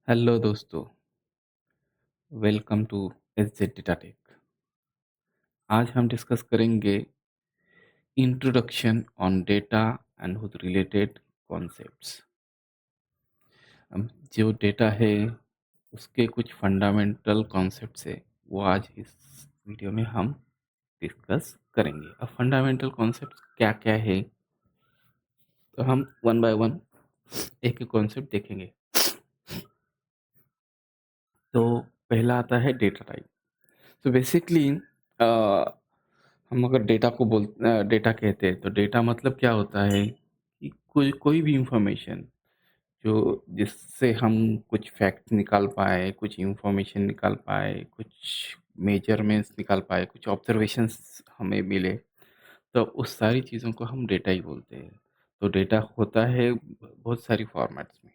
Hello दोस्तों, welcome to S Z data. Tech हम discuss करेंगे introduction on data and with related concepts. जो डेटा है उसके कुछ फंडामेंटल कॉन्सेप्ट्स है, वो आज इस वीडियो में हम डिस्कस करेंगे। अब फंडामेंटल कॉन्सेप्ट्स क्या क्या है, तो हम वन बाय वन एक एक कॉन्सेप्ट देखेंगे। तो पहला आता है डेटा टाइप। तो बेसिकली हम अगर डेटा कहते हैं, तो डेटा मतलब क्या होता है कि कोई कोई भी इंफॉर्मेशन जो जिससे हम कुछ फैक्ट निकाल पाए, कुछ इंफॉर्मेशन निकाल पाए, कुछ मेजरमेंट्स निकाल पाए, कुछ ऑब्जर्वेशंस हमें मिले, तो उस सारी चीज़ों को हम डेटा ही बोलते हैं। तो डेटा होता है बहुत सारी फॉर्मेट्स में।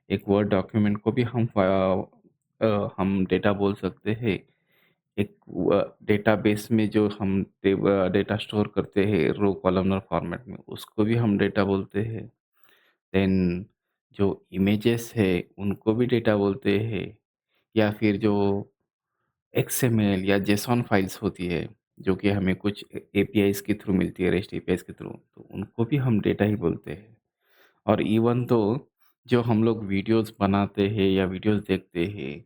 एक वर्ड डॉक्यूमेंट को भी हम डेटा बोल सकते हैं। एक डेटाबेस में जो हम डेटा स्टोर करते हैं रो कॉलमनर फॉर्मेट में, उसको भी हम डेटा बोलते हैं। देन जो इमेजेस है उनको भी डेटा बोलते हैं, या फिर जो एक्सएमएल या जेसॉन फाइल्स होती है जो कि हमें कुछ एपीआईज के थ्रू मिलती है, रेस्ट एपीआईज के थ्रू, तो उनको भी हम डेटा ही बोलते हैं। और इवन तो जो हम लोग वीडियोस बनाते हैं या वीडियोस देखते हैं,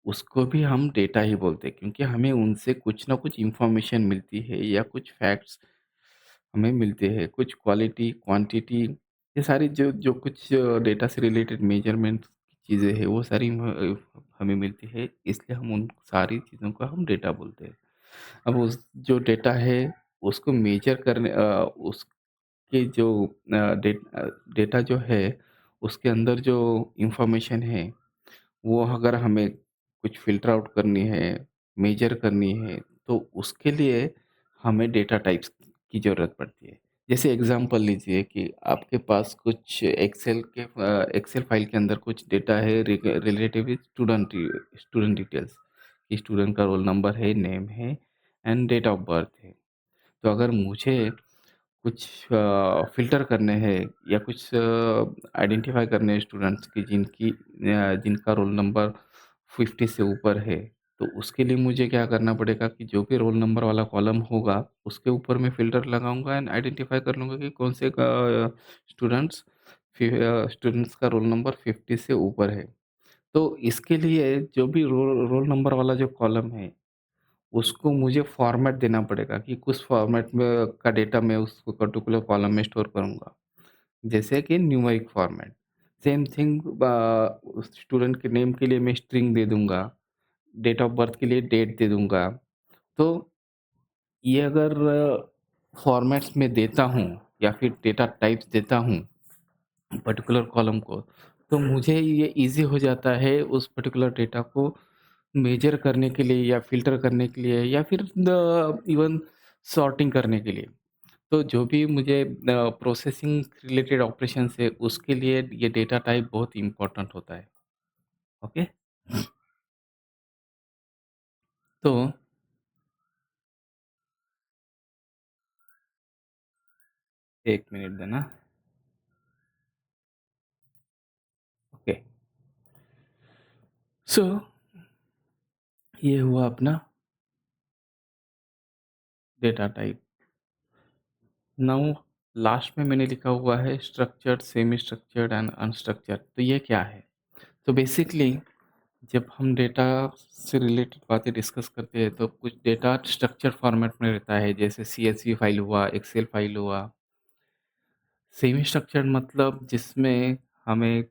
उसको भी हम डेटा ही बोलते हैं, क्योंकि हमें उनसे कुछ ना कुछ इन्फॉर्मेशन मिलती है या कुछ फैक्ट्स हमें मिलते हैं, कुछ क्वालिटी, क्वांटिटी, ये सारी जो जो कुछ डेटा से रिलेटेड मेजरमेंट की चीज़ें हैं, वो सारी हमें मिलती है, इसलिए हम उन सारी चीज़ों को हम डेटा बोलते हैं। अब उस जो डेटा है, उसको मेजर उसके जो डेटा जो है, उसके अंदर जो इन्फॉर्मेशन है, वो अगर हमें कुछ फ़िल्टर आउट करनी है, मेजर करनी है, तो उसके लिए हमें डेटा टाइप्स की ज़रूरत पड़ती है। जैसे एग्ज़ाम्पल लीजिए कि आपके पास कुछ एक्सेल फ़ाइल के अंदर कुछ डेटा है रिलेटिव विथ स्टूडेंट डिटेल्स, कि स्टूडेंट का रोल नंबर है, नेम है एंड डेट ऑफ बर्थ है। तो अगर मुझे कुछ फ़िल्टर करने हैं या कुछ आइडेंटिफ़ाई करने हैं स्टूडेंट्स की जिनका रोल नंबर 50 से ऊपर है, तो उसके लिए मुझे क्या करना पड़ेगा कि जो भी रोल नंबर वाला कॉलम होगा, उसके ऊपर मैं फ़िल्टर लगाऊँगा एंड आइडेंटिफ़ाई कर लूँगा कि कौन से स्टूडेंट्स स्टूडेंट्स का रोल नंबर 50 से ऊपर है। तो इसके लिए जो भी रोल नंबर वाला जो कॉलम है, उसको मुझे फॉर्मेट देना पड़ेगा कि किस फॉर्मेट में का डेटा मैं उस पर्टिकुलर कॉलम में स्टोर करूँगा। जैसे कि न्यूमेरिक फॉर्मेट। सेम थिंग उस स्टूडेंट के नेम के लिए मैं स्ट्रिंग दे दूँगा, डेट ऑफ बर्थ के लिए डेट दे दूँगा। तो ये अगर फॉर्मेट्स में देता हूँ या फिर डेटा टाइप्स देता हूँ पर्टिकुलर कॉलम को, तो मुझे ये ईज़ी हो जाता है उस पर्टिकुलर डेटा को मेजर करने के लिए या फ़िल्टर करने के लिए या फिर इवन सॉर्टिंग करने के लिए। तो जो भी मुझे प्रोसेसिंग रिलेटेड ऑपरेशंस है, उसके लिए ये डेटा टाइप बहुत इम्पोर्टेंट होता है। ओके? तो 1 मिनट देना। ओके। सो ये हुआ अपना डेटा टाइप। नाउ लास्ट में मैंने लिखा हुआ है structured, semi structured and unstructured. तो ये क्या है? तो बेसिकली जब हम डेटा से रिलेटेड बातें डिस्कस करते हैं, तो कुछ डेटा स्ट्रक्चर फॉर्मेट में रहता है, जैसे सीएसवी फाइल हुआ, एक्सेल फाइल हुआ। सेमी स्ट्रक्चर्ड मतलब जिसमें हमें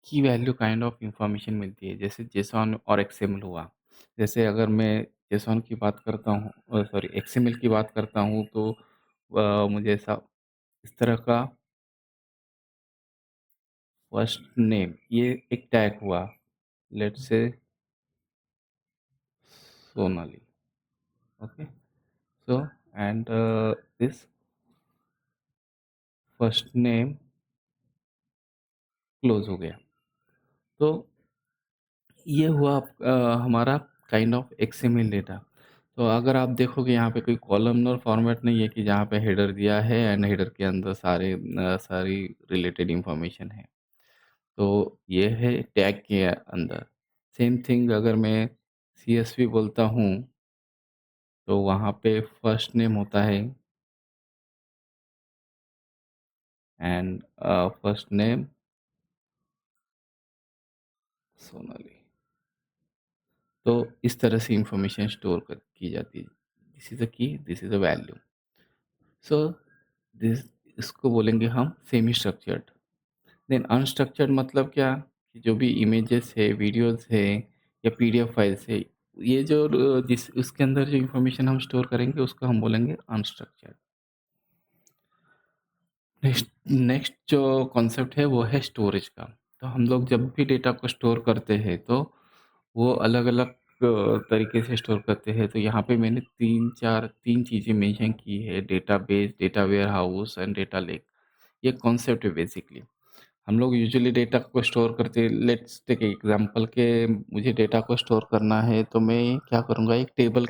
की वैल्यू काइंड ऑफ इंफॉर्मेशन मिलती है, जैसे जेसॉन और एक्सएमएल हुआ। जैसे अगर मैं जेसॉन की बात करता हूँ, सॉरी, एक्सएमएल की बात करता हूँ, तो मुझे ऐसा इस तरह का फर्स्ट नेम, ये एक टैग हुआ, let's say Sonali. Okay. So and this first name close हो गया। तो ये हुआ हमारा काइंड ऑफ एक्सएमएल डेटा। तो अगर आप देखोगे, यहाँ पे कोई कॉलमनर फॉर्मेट नहीं है कि जहाँ पे हेडर दिया है एंड हेडर के अंदर सारी रिलेटेड इंफॉर्मेशन है। तो ये है टैग के अंदर। सेम थिंग अगर मैं सीएसवी बोलता हूँ, तो वहाँ पे फर्स्ट नेम होता है एंड फर्स्ट नेम सोनाली। तो इस तरह से इंफॉर्मेशन स्टोर कर की जाती है। This is the key, this is the value. So this इसको बोलेंगे हम सेमी स्ट्रक्चर्ड। देन अनस्ट्रक्चर्ड मतलब क्या? कि जो भी इमेजेस है, वीडियोज़ है या पीडीएफ फाइल्स है, ये जो जिस उसके अंदर जो इंफॉर्मेशन हम स्टोर करेंगे उसको हम बोलेंगे अनस्ट्रक्चर्ड। नेक्स्ट नेक्स्ट जो कॉन्सेप्ट है वो है स्टोरेज का। तो हम लोग जब भी डेटा को स्टोर करते हैं तो वो अलग-अलग तरीके से स्टोर करते हैं। तो यहाँ पे मैंने 3 चीज़ें मेंशन की है, database, data warehouse and data lake. ये कॉन्सेप्ट है बेसिकली। हम लोग यूजुअली डेटा को स्टोर करते हैं। लेट्स टेक एग्जांपल के मुझे डेटा को स्टोर करना है तो मैं क्या करूँगा, एक टेबल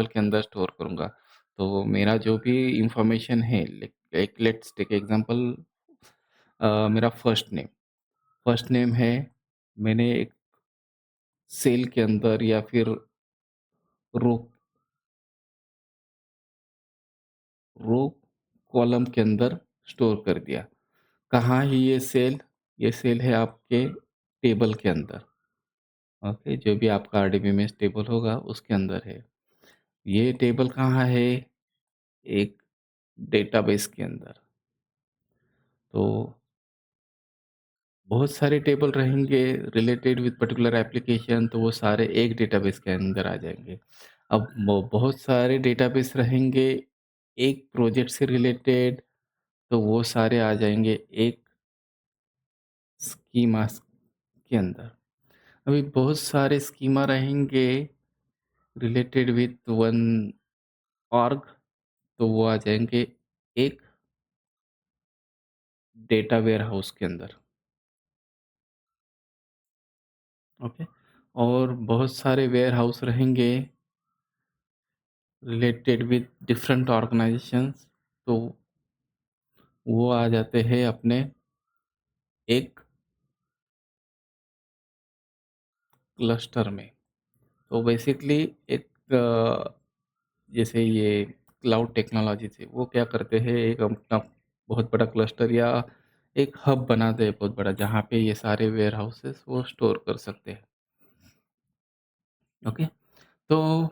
के अंदर स्टोर करूँगा। तो मेरा जो भी इंफॉर्मेशन है, एक लेट्स टेक एग्जांपल, मेरा फर्स्ट नेम है, मैंने एक सेल के अंदर या फिर रो रो कॉलम के अंदर स्टोर कर दिया। कहाँ है ये सेल? ये सेल है आपके टेबल के अंदर। ओके, जो भी आपका आरडीबीएमएस टेबल होगा उसके अंदर है। ये टेबल कहाँ है? एक डेटाबेस के अंदर। तो बहुत सारे टेबल रहेंगे रिलेटेड विथ पर्टिकुलर एप्लीकेशन, तो वो सारे एक डेटाबेस के अंदर आ जाएँगे। अब बहुत सारे डेटाबेस रहेंगे एक प्रोजेक्ट से रिलेटेड, तो वो सारे आ जाएँगे एक स्कीमा के अंदर। अभी बहुत सारे स्कीमा रहेंगे रिलेटेड विथ वन ऑर्ग, तो वो आ जाएँगे एक डेटा वेयरहाउस के अंदर। ओके। और बहुत सारे वेयरहाउस रहेंगे रिलेटेड विथ डिफरेंट ऑर्गेनाइजेशंस, तो वो आ जाते हैं अपने एक क्लस्टर में। तो बेसिकली एक जैसे ये क्लाउड टेक्नोलॉजी से वो क्या करते हैं, एक अपना बहुत बड़ा क्लस्टर या एक हब बनाते हैं बहुत बड़ा, जहाँ पे ये सारे वेयर हाउसेस वो स्टोर कर सकते हैं। ओके। तो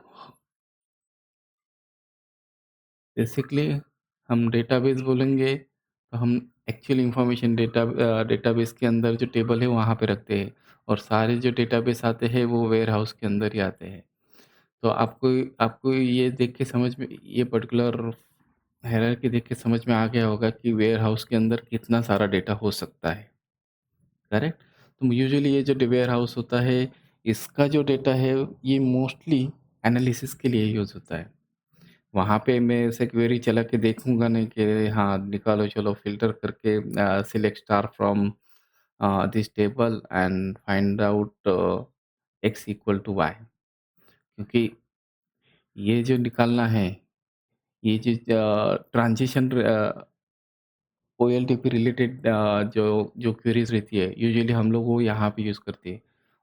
बेसिकली हम डेटाबेस बोलेंगे तो हम एक्चुअल इंफॉर्मेशन डेटाबेस के अंदर जो टेबल है वहाँ पे रखते हैं, और सारे जो डेटाबेस आते हैं वो वेयर हाउस के अंदर ही आते हैं। तो आपको आपको ये देख के समझ में, ये पर्टिकुलर हायरार्की देख के समझ में आ गया होगा कि वेयर हाउस के अंदर कितना सारा डेटा हो सकता है, करेक्ट? तो यूजुअली ये जो वेयर हाउस होता है, इसका जो डेटा है ये मोस्टली एनालिसिस के लिए यूज़ होता है। वहाँ पे मैं ऐसे क्वेरी चला के देखूँगा नहीं कि हाँ, निकालो चलो फ़िल्टर करके select star from this table and find out X equal to Y, क्योंकि ये जो निकालना है, ये जो ट्रांज़िशन ओएलटीपी रिलेटेड जो जो क्वेरीज़ रहती है, यूजुअली हम लोग वो यहाँ पे यूज़ करते हैं,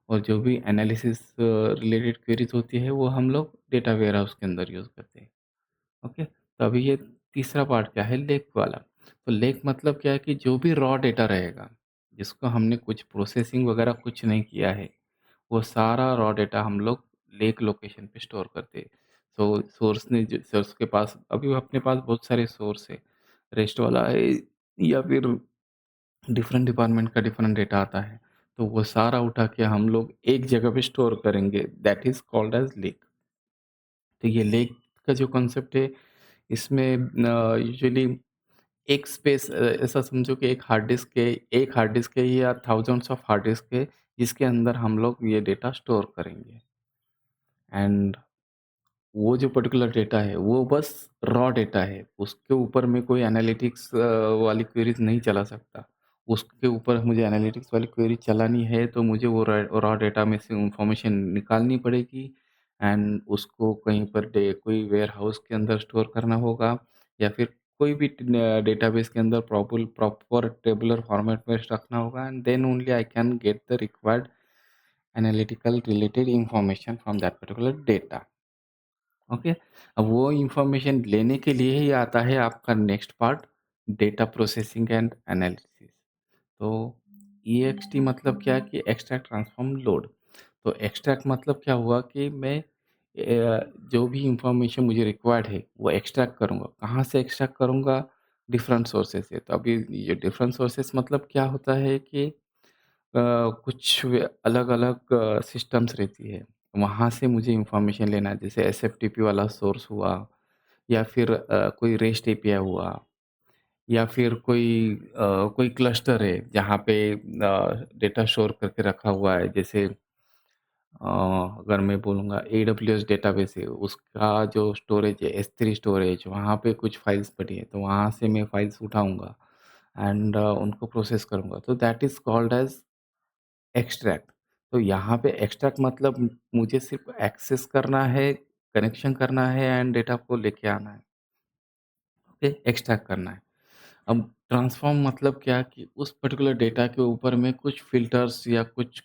और जो भी एनालिसिस रिलेटेड क्वेरीज़ होती है, वो हम लोग डेटा वेयरहाउस के अंदर यूज़ करते हैं। ओके। तो अभी ये तीसरा पार्ट क्या है, लेक वाला। तो लेक मतलब क्या है कि जो भी रॉ डेटा रहेगा, जिसको हमने कुछ प्रोसेसिंग वगैरह कुछ नहीं किया है, वो सारा रॉ डेटा हम लोग लेक लोकेशन पे स्टोर करते हैं। तो सोर्स के पास अभी अपने पास बहुत सारे सोर्स है, रेस्ट वाला है या फिर डिफरेंट डिपार्टमेंट का डिफरेंट डेटा आता है, तो वो सारा उठा के हम लोग एक जगह पे स्टोर करेंगे, that is called as lake. तो ये लेक का जो कॉन्सेप्ट है, इसमें यूजुअली एक स्पेस, ऐसा समझो कि एक हार्ड डिस्क है या थाउजेंड्स ऑफ हार्ड डिस्क है, जिसके अंदर हम लोग ये डेटा स्टोर करेंगे। एंड वो जो पर्टिकुलर डेटा है, वो बस रॉ डेटा है। उसके ऊपर मैं कोई एनालिटिक्स वाली क्वेरीज़ नहीं चला सकता। उसके ऊपर मुझे एनालिटिक्स वाली क्वेरी चलानी है, तो मुझे वो रॉ डेटा में से इन्फॉर्मेशन निकालनी पड़ेगी एंड उसको कहीं पर कोई वेयरहाउस के अंदर स्टोर करना होगा, या फिर कोई भी डेटाबेस के अंदर प्रॉपर टेबुलर फॉर्मेट में रखना होगा, and then only I can get the required analytical related information from that particular data. Okay. अब वो इंफॉर्मेशन लेने के लिए ही आता है आपका next part, data processing and analysis. तो ईएक्सटी मतलब क्या, कि एक्सट्रैक्ट ट्रांसफॉर्म लोड। तो एक्सट्रैक्ट मतलब क्या हुआ कि मैं जो भी इंफॉर्मेशन मुझे रिक्वायर्ड है वो एक्सट्रैक्ट करूँगा। कहाँ से एक्सट्रैक्ट करूँगा? डिफरेंट सोर्सेज से। तो अभी ये डिफरेंट सोर्सेज मतलब क्या होता है कि कुछ अलग-अलग सिस्टम्स रहती है, वहाँ से मुझे इन्फॉर्मेशन लेना है, जैसे एसएफटीपी वाला सोर्स हुआ, या फिर कोई रेस्ट एपीआई हुआ, या फिर कोई क्लस्टर है जहाँ पे डेटा स्टोर करके रखा हुआ है, जैसे अगर मैं बोलूँगा एडब्ल्यूएस डेटाबेस है, उसका जो स्टोरेज है एस3 स्टोरेज, वहाँ पे कुछ फाइल्स पड़ी है, तो वहाँ से मैं फाइल्स उठाऊँगा एंड उनको प्रोसेस करूँगा, तो that is called as extract. तो यहाँ पे एक्सट्रैक्ट मतलब मुझे सिर्फ़ एक्सेस करना है, कनेक्शन करना है एंड डेटा को लेके आना है, ओके? एक्सट्रैक्ट करना है। अब ट्रांसफ़ॉर्म मतलब क्या, कि उस पर्टिकुलर डेटा के ऊपर मैं कुछ फ़िल्टर्स या कुछ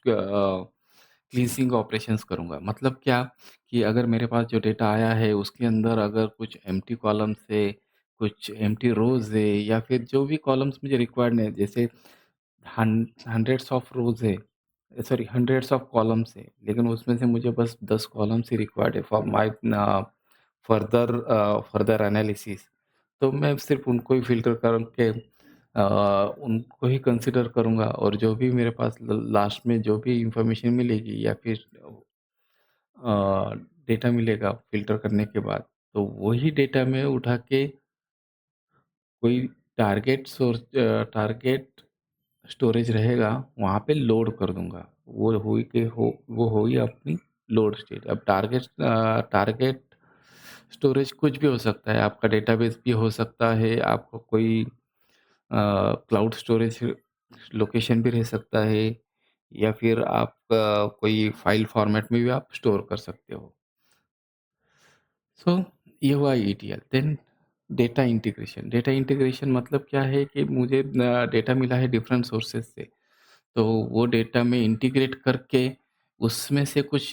क्लींजिंग ऑपरेशंस करूँगा। मतलब क्या, कि अगर मेरे पास जो डेटा आया है उसके अंदर अगर कुछ एम्प्टी कॉलम्स है, कुछ एम्प्टी रोज़ है, या फिर जो भी कॉलम्स मुझे रिक्वायर्ड नहीं है, जैसे हंड्रेड्स ऑफ रोज़ है, सॉरी हंड्रेड्स ऑफ कॉलम्स है, लेकिन उसमें से मुझे बस 10 कॉलम्स ही रिक्वायर्ड है फॉर माय फर्दर एनालिसिस। तो मैं सिर्फ़ उनको ही फ़िल्टर करके उनको ही कंसीडर करूँगा, और जो भी मेरे पास ल लास्ट में जो भी इन्फॉर्मेशन मिलेगी या फिर डेटा मिलेगा फ़िल्टर करने के बाद, तो वही डेटा मैं उठा के कोई टारगेट स्टोरेज रहेगा, वहाँ पे लोड कर दूँगा। वो हुई अपनी लोड स्टेट। अब टारगेट स्टोरेज कुछ भी हो सकता है, आपका डेटाबेस भी हो सकता है, आपका कोई क्लाउड स्टोरेज लोकेशन भी रह सकता है, या फिर आप कोई फ़ाइल फ़ॉर्मेट में भी आप स्टोर कर सकते हो। सो ये हुआ ईटीएल। देन डेटा इंटीग्रेशन मतलब क्या है, कि मुझे डेटा मिला है डिफरेंट सोर्सेज से, तो वो डेटा में इंटीग्रेट करके उसमें से कुछ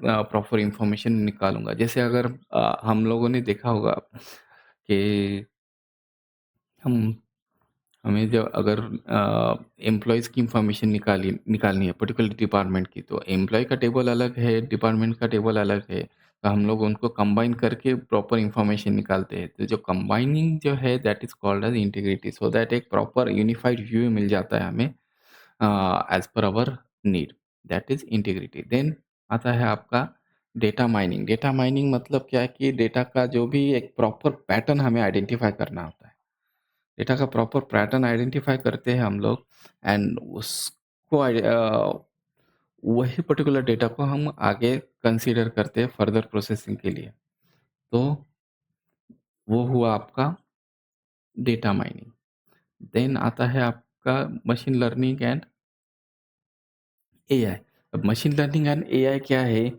प्रॉपर इंफॉर्मेशन निकालूंगा। जैसे अगर हम लोगों ने देखा होगा कि हम हमें जब अगर एम्प्लॉइज़ की इंफॉर्मेशन निकालनी है पर्टिकुलर डिपार्टमेंट की, तो एम्प्लॉयी का टेबल अलग है, डिपार्टमेंट का टेबल अलग है। तो हम लोग उनको कंबाइन करके प्रॉपर इंफॉर्मेशन निकालते हैं। तो जो कंबाइनिंग जो है that is called as integrity, so that एक प्रॉपर यूनिफाइड व्यू मिल जाता है हमें as per our need, that is integrity. Then आता है आपका डेटा माइनिंग। डेटा माइनिंग मतलब क्या है, कि डेटा का जो भी एक प्रॉपर पैटर्न हमें आइडेंटिफ़ाई करना होता है। डेटा का प्रॉपर पैटर्न आइडेंटिफ़ाई करते हैं हम लोग, एंड उसको वही पर्टिकुलर डेटा को हम आगे कंसीडर करते हैं फर्दर प्रोसेसिंग के लिए। तो वो हुआ आपका डेटा माइनिंग। देन आता है आपका मशीन लर्निंग एंड एआई। अब मशीन लर्निंग एंड एआई क्या है,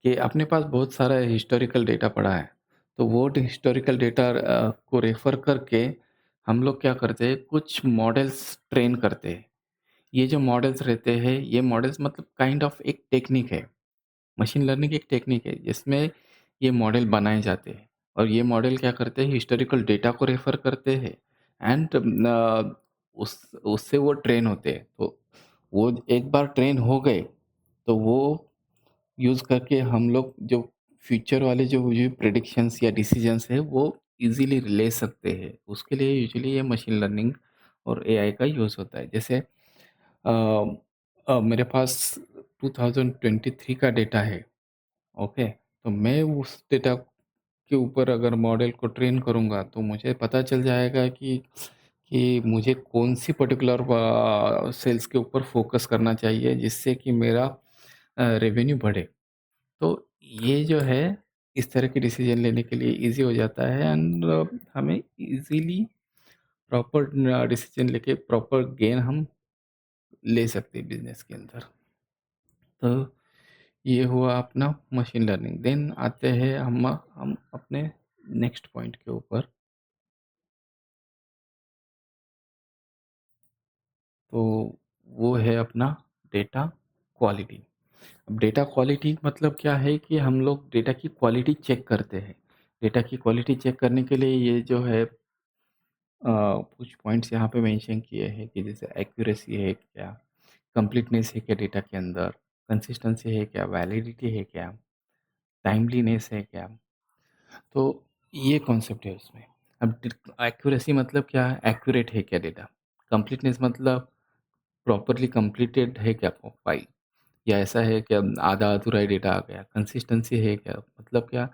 कि अपने पास बहुत सारा हिस्टोरिकल डेटा पड़ा है। तो वो हिस्टोरिकल डेटा को रेफ़र करके हम लोग क्या करते हैं, कुछ मॉडल्स ट्रेन करते हैं। ये जो मॉडल्स रहते हैं, ये मॉडल्स मतलब काइंड ऑफ एक टेक्निक है। मशीन लर्निंग एक टेक्निक है, जिसमें ये मॉडल बनाए जाते हैं, और ये मॉडल क्या करते हैं, हिस्टोरिकल डेटा को रेफ़र करते हैं, एंड उससे वो ट्रेन होते हैं। तो वो एक बार ट्रेन हो गए, तो वो यूज़ करके हम लोग जो फ्यूचर वाले जो प्रेडिक्शंस या डिसीजंस है, वो ईज़िली ले सकते हैं। उसके लिए यूजुअली ये मशीन लर्निंग और एआई का यूज़ होता है। जैसे अ मेरे पास 2023 का डेटा है, ओके? तो मैं उस डेटा के ऊपर अगर मॉडल को ट्रेन करूँगा, तो मुझे पता चल जाएगा कि मुझे कौन-सी पर्टिकुलर सेल्स के ऊपर फ़ोकस करना चाहिए, जिससे कि मेरा रेवेन्यू बढ़े। तो ये जो है, इस तरह के डिसीज़न लेने के लिए ईज़ी हो जाता है, एंड हमें ईज़िली प्रॉपर डिसीज़न लेके प्रॉपर गेन हम ले सकते हैं बिज़नेस के अंदर। तो ये हुआ अपना मशीन लर्निंग। देन आते हैं हम अपने नेक्स्ट पॉइंट के ऊपर। तो वो है अपना डेटा क्वालिटी। अब डेटा क्वालिटी मतलब क्या है कि हम लोग डेटा की क्वालिटी चेक करते हैं। डेटा की क्वालिटी चेक करने के लिए ये जो है कुछ पॉइंट्स यहाँ पे मेंशन किए हैं कि जैसे एक्यूरेसी है क्या, कंप्लीटनेस है क्या डेटा के अंदर, कंसिस्टेंसी है क्या, वैलिडिटी है क्या, टाइमलीनेस है क्या। तो ये कॉन्सेप्ट है उसमें। अब एक्यूरेसी मतलब क्या है, एक्यूरेट है क्या डेटा। कंप्लीटनेस मतलब प्रॉपरली कंप्लीटेड है क्या फाइल, या ऐसा है कि आधा अधूरा ही डेटा आ गया। कंसिस्टेंसी है क्या, मतलब क्या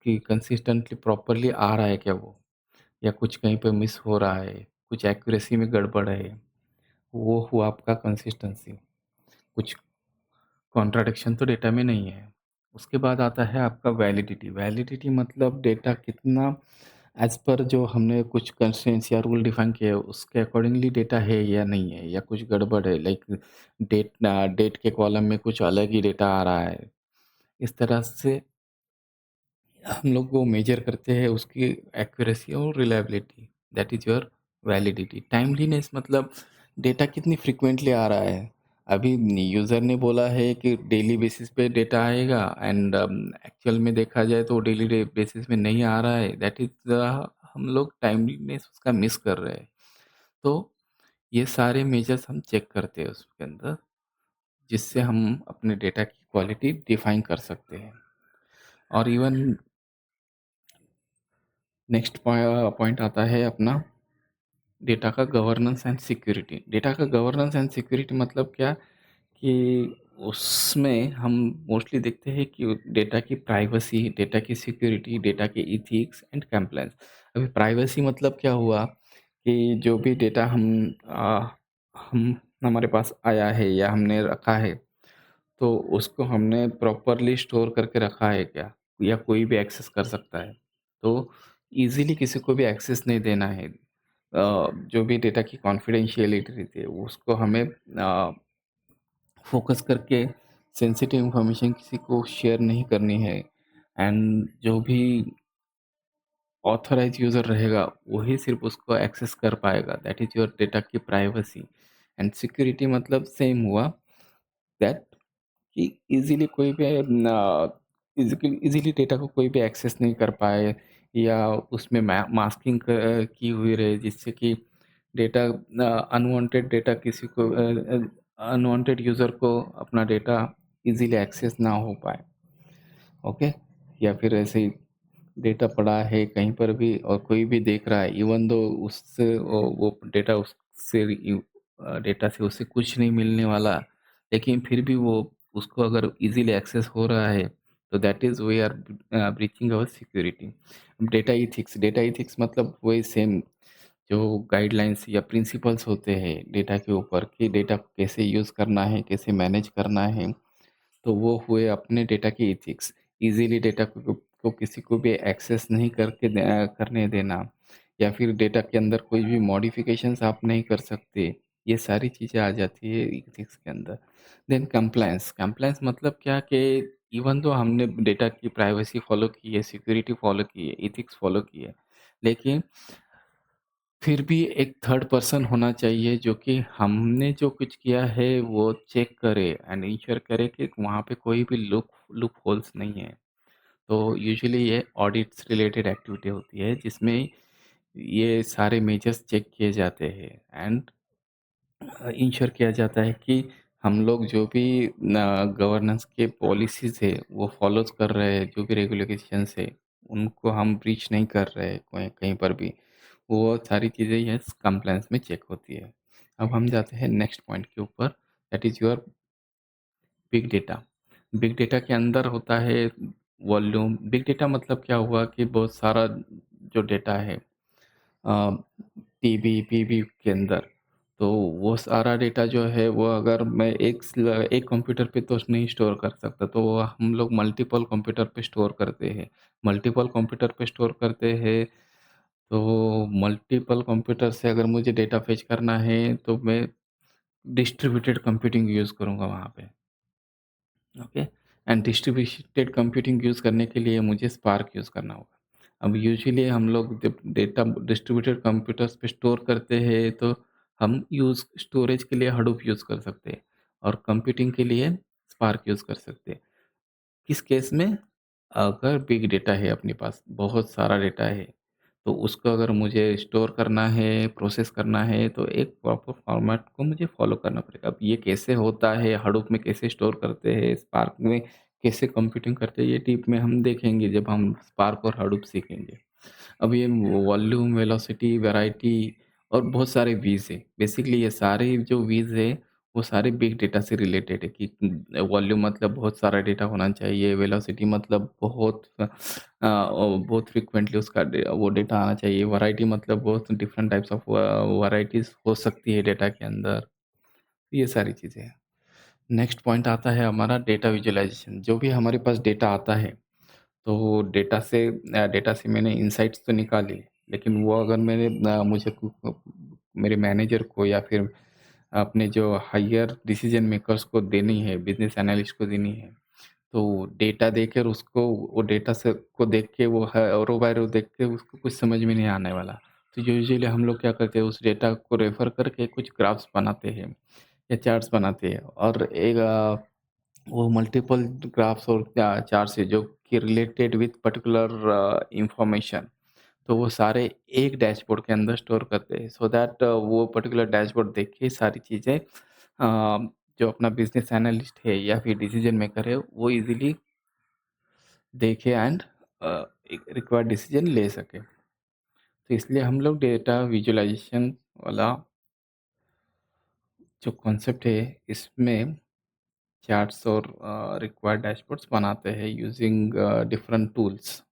कि कंसिस्टेंटली प्रॉपरली आ रहा है क्या वो, या कुछ कहीं पे मिस हो रहा है, कुछ एक्यूरेसी में गड़बड़ है, वो हुआ आपका कंसिस्टेंसी। कुछ कॉन्ट्राडिक्शन तो डेटा में नहीं है। उसके बाद आता है आपका वैलिडिटी। वैलिडिटी मतलब डेटा कितना एज़ पर जो हमने कुछ कंस्ट्रेंट्स या रूल डिफाइन किए हैं, उसके अकॉर्डिंगली डेटा है या नहीं है, या कुछ गड़बड़ है, लाइक डेट के कॉलम में कुछ अलग ही डेटा आ रहा है। इस तरह से हम लोग वो मेजर करते हैं उसकी एक्यूरेसी और reliability, that is your validity. Timeliness मतलब डेटा कितनी फ्रीक्वेंटली आ रहा है। अभी यूज़र ने बोला है कि डेली बेसिस पे डेटा आएगा, एंड एक्चुअल में देखा जाए तो डेली बेसिस में नहीं आ रहा है, दैट इज़ हम लोग टाइमलीनेस उसका मिस कर रहे हैं। तो ये सारे मेजर्स हम चेक करते हैं उसके अंदर, जिससे हम अपने डेटा की क्वालिटी डिफाइन कर सकते हैं। और इवन नेक्स्ट पॉइंट आता है अपना डेटा का गवर्नेंस एंड सिक्योरिटी। डेटा का गवर्नेंस एंड सिक्योरिटी मतलब क्या कि उसमें हम मोस्टली देखते हैं कि डेटा की प्राइवेसी, डेटा की सिक्योरिटी, डेटा के इथिक्स एंड कंप्लायंस। अभी प्राइवेसी मतलब क्या हुआ कि जो भी डेटा हम हमारे पास आया है या हमने रखा है, तो उसको हमने प्रॉपरली स्टोर करके रखा है क्या, या कोई भी एक्सेस कर सकता है। तो ईज़िली किसी को भी एक्सेस नहीं देना है। जो भी डेटा की कॉन्फिडेंशियलिटी रहती है उसको हमें फ़ोकस करके सेंसिटिव इन्फॉर्मेशन किसी को शेयर नहीं करनी है। एंड जो भी ऑथराइज़ यूज़र रहेगा वही सिर्फ़ उसको एक्सेस कर पाएगा, दैट इज़ योर डेटा की प्राइवेसी। एंड सिक्योरिटी मतलब सेम हुआ, दैट कि इज़िली कोई भी इज़िली डेटा को कोई भी एक्सेस नहीं कर पाए, या उसमें मास्किंग की हुई रहे, जिससे कि डेटा अनवांटेड डेटा किसी को अनवांटेड यूज़र को अपना डेटा इज़िली एक्सेस ना हो पाए। ओके? या फिर ऐसे ही डेटा पड़ा है कहीं पर भी और कोई भी देख रहा है, इवन दो उससे वो डेटा उससे डेटा से उसे कुछ नहीं मिलने वाला, लेकिन फिर भी वो उसको अगर इजीली एक्सेस हो रहा है, तो that is we are breaching our security. Data ethics मतलब वही सेम जो गाइडलाइंस या प्रिंसिपल्स होते हैं डेटा के ऊपर, कि डेटा को कैसे यूज़ करना है, कैसे मैनेज करना है। तो वो हुए अपने डेटा के एथिक्स। इज़िली डेटा को किसी को भी एक्सेस नहीं करने देना, या फिर डेटा के अंदर कोई भी मॉडिफ़िकेशंस आप नहीं कर सकते। ये सारी चीज़ें आ जाती है एथिक्स के अंदर। Then compliance. कंप्लायंस मतलब क्या कि इवन दो हमने डेटा की प्राइवेसी फ़ॉलो की है, सिक्योरिटी फ़ॉलो की है, एथिक्स फ़ॉलो की है, लेकिन फिर भी एक थर्ड पर्सन होना चाहिए जो कि हमने जो कुछ किया है वो चेक करे एंड इंश्योर करे कि वहाँ पे कोई भी लूप होल्स नहीं है। तो यूजुअली ये ऑडिट्स रिलेटेड एक्टिविटी होती है जिसमें ये सारे मेजर्स चेक किए जाते हैं, एंड इंश्योर किया जाता है कि हम लोग जो भी गवर्नेंस के पॉलिसीज़ है वो फॉलोज़ कर रहे हैं, जो भी रेगुलेशंस है उनको हम ब्रीच नहीं कर रहे हैं कहीं कहीं पर भी। वो सारी चीज़ें ये कंप्लायंस में चेक होती है। अब हम जाते हैं नेक्स्ट पॉइंट के ऊपर, that is your big data. Big data के अंदर होता है वॉल्यूम। बिग डेटा मतलब क्या हुआ कि बहुत सारा जो डेटा है टीबी, पीबी के अंदर, तो वो सारा डेटा जो है वो अगर मैं एक कंप्यूटर पे तो नहीं स्टोर कर सकता, तो वो हम लोग मल्टीपल कंप्यूटर पे स्टोर करते हैं। मल्टीपल कंप्यूटर पे स्टोर करते हैं, तो मल्टीपल कंप्यूटर से अगर मुझे डेटा फेच करना है, तो मैं डिस्ट्रीब्यूटेड कंप्यूटिंग यूज़ करूँगा वहाँ पे। Okay? And distributed computing use करने के लिए मुझे स्पार्क यूज़ करना होगा। अब यूजुअली हम लोग जब डेटा डिस्ट्रीब्यूटेड कंप्यूटर्स पे स्टोर करते हैं, तो हम यूज़ स्टोरेज के लिए हडूप यूज़ कर सकते हैं और कंप्यूटिंग के लिए स्पार्क यूज़ कर सकते हैं। किस केस में? अगर बिग डेटा है अपने पास, बहुत सारा डेटा है, तो उसको अगर मुझे स्टोर करना है, प्रोसेस करना है, तो एक प्रॉपर फॉर्मेट को मुझे फ़ॉलो करना पड़ेगा। अब ये कैसे होता है, हडूप में कैसे स्टोर करते हैं, स्पार्क में कैसे कंप्यूटिंग करते हैं, ये डीप में हम देखेंगे जब हम स्पार्क और हडूप सीखेंगे। अब ये वॉल्यूम, वेलोसिटी, वैरायटी और बहुत सारे वीज़ हैं। बेसिकली ये सारे जो वीज़ हैं, वो सारे बिग डेटा से रिलेटेड है कि वॉल्यूम मतलब बहुत सारा डेटा होना चाहिए, वेलोसिटी मतलब बहुत फ्रीक्वेंटली उसका वो डेटा आना चाहिए, वैरायटी मतलब बहुत डिफरेंट टाइप्स ऑफ वैराइटीज़ हो सकती है डेटा के अंदर, ये सारी चीज़ें हैं। नेक्स्ट पॉइंट आता है हमारा डेटा विजुअलाइज़ेशन। जो भी हमारे पास डेटा आता है, तो डेटा से मैंने इनसाइट्स तो निकाली, लेकिन वो अगर मुझे मेरे मैनेजर को या फिर अपने जो हायर डिसीजन मेकर्स को देनी है, बिज़नेस एनालिस्ट को देनी है, तो डेटा देकर उसको वो डेटा से को देख के वो है रो बाय रो देख के उसको कुछ समझ में नहीं आने वाला। तो यूजुअली हम लोग क्या करते हैं, उस डेटा को रेफ़र करके कुछ ग्राफ्स बनाते हैं या चार्ट्स बनाते हैं और वो मल्टीपल ग्राफ्स और चार्ट्स है जो कि रिलेटेड विथ पर्टिकुलर इंफॉर्मेशन, तो वो सारे एक डैशबोर्ड के अंदर स्टोर करते हैं सो दैट वो पर्टिकुलर डैशबोर्ड देख के सारी चीज़ें जो अपना बिज़नेस एनालिस्ट है या फिर डिसीजन मेकर है वो इज़िली देखे एंड एक रिक्वायर्ड डिसीजन ले सके। तो इसलिए हम लोग डेटा विजुअलाइज़ेशन वाला जो कॉन्सेप्ट है इसमें चार्ट्स और रिक्वायर्ड डैशबोर्ड्स बनाते हैं यूजिंग डिफरेंट टूल्स।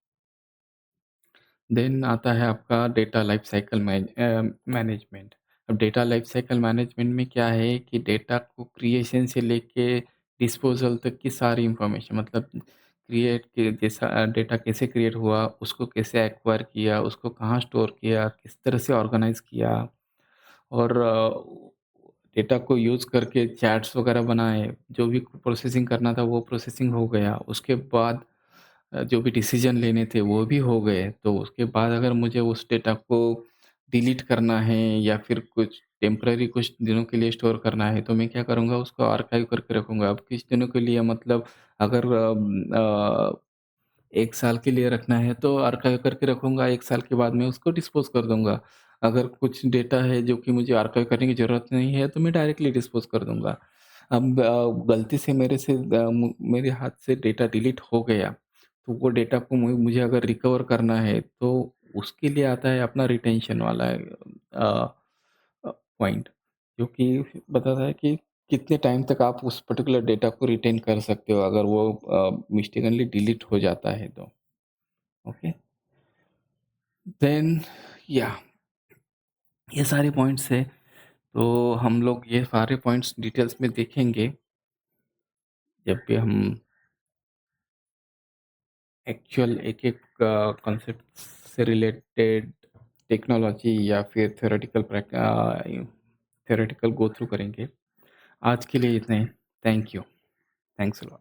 देन आता है आपका डेटा लाइफ साइकिल मैनेजमेंट। अब डेटा लाइफ साइकिल मैनेजमेंट में क्या है कि डेटा को क्रिएशन से लेके डिस्पोज़ल तक की सारी इन्फॉर्मेशन मतलब क्रिएट के जैसा डेटा कैसे क्रिएट हुआ, उसको कैसे एक्वायर किया, उसको कहाँ स्टोर किया, किस तरह से ऑर्गेनाइज़ किया और डेटा को यूज़ करके चैट्स वगैरह बनाए, जो भी प्रोसेसिंग करना था वो प्रोसेसिंग हो गया। उसके बाद जो भी डिसीज़न लेने थे वो भी हो गए, तो उसके बाद अगर मुझे उस डेटा को डिलीट करना है या फिर कुछ टेम्परेरी कुछ दिनों के लिए स्टोर करना है, तो मैं क्या करूँगा उसको आर्काइव करके रखूँगा। अब किस दिनों के लिए मतलब अगर 1 साल के लिए रखना है तो आर्काइव करके रखूँगा, 1 साल के बाद मैं उसको डिस्पोज़ कर दूँगा। अगर कुछ डेटा है जो कि मुझे आर्काइव करने की ज़रूरत नहीं है, तो मैं डायरेक्टली डिस्पोज़ कर दूँगा। अब गलती से मेरे हाथ से डेटा डिलीट हो गया, तो वो डेटा को मुझे अगर रिकवर करना है, तो उसके लिए आता है अपना रिटेंशन वाला पॉइंट, जो कि बताता है कि कितने टाइम तक आप उस पर्टिकुलर डेटा को रिटेन कर सकते हो अगर वो मिस्टेकनली डिलीट हो जाता है तो। ओके? देन या ये सारे पॉइंट्स हैं, तो हम लोग ये सारे पॉइंट्स डिटेल्स में देखेंगे जब भी हम एक्चुअल एक-एक कॉन्सेप्ट से रिलेटेड टेक्नोलॉजी या फिर थ्योरेटिकल गो थ्रू करेंगे। आज के लिए इतना ही। Thank you. Thanks a lot.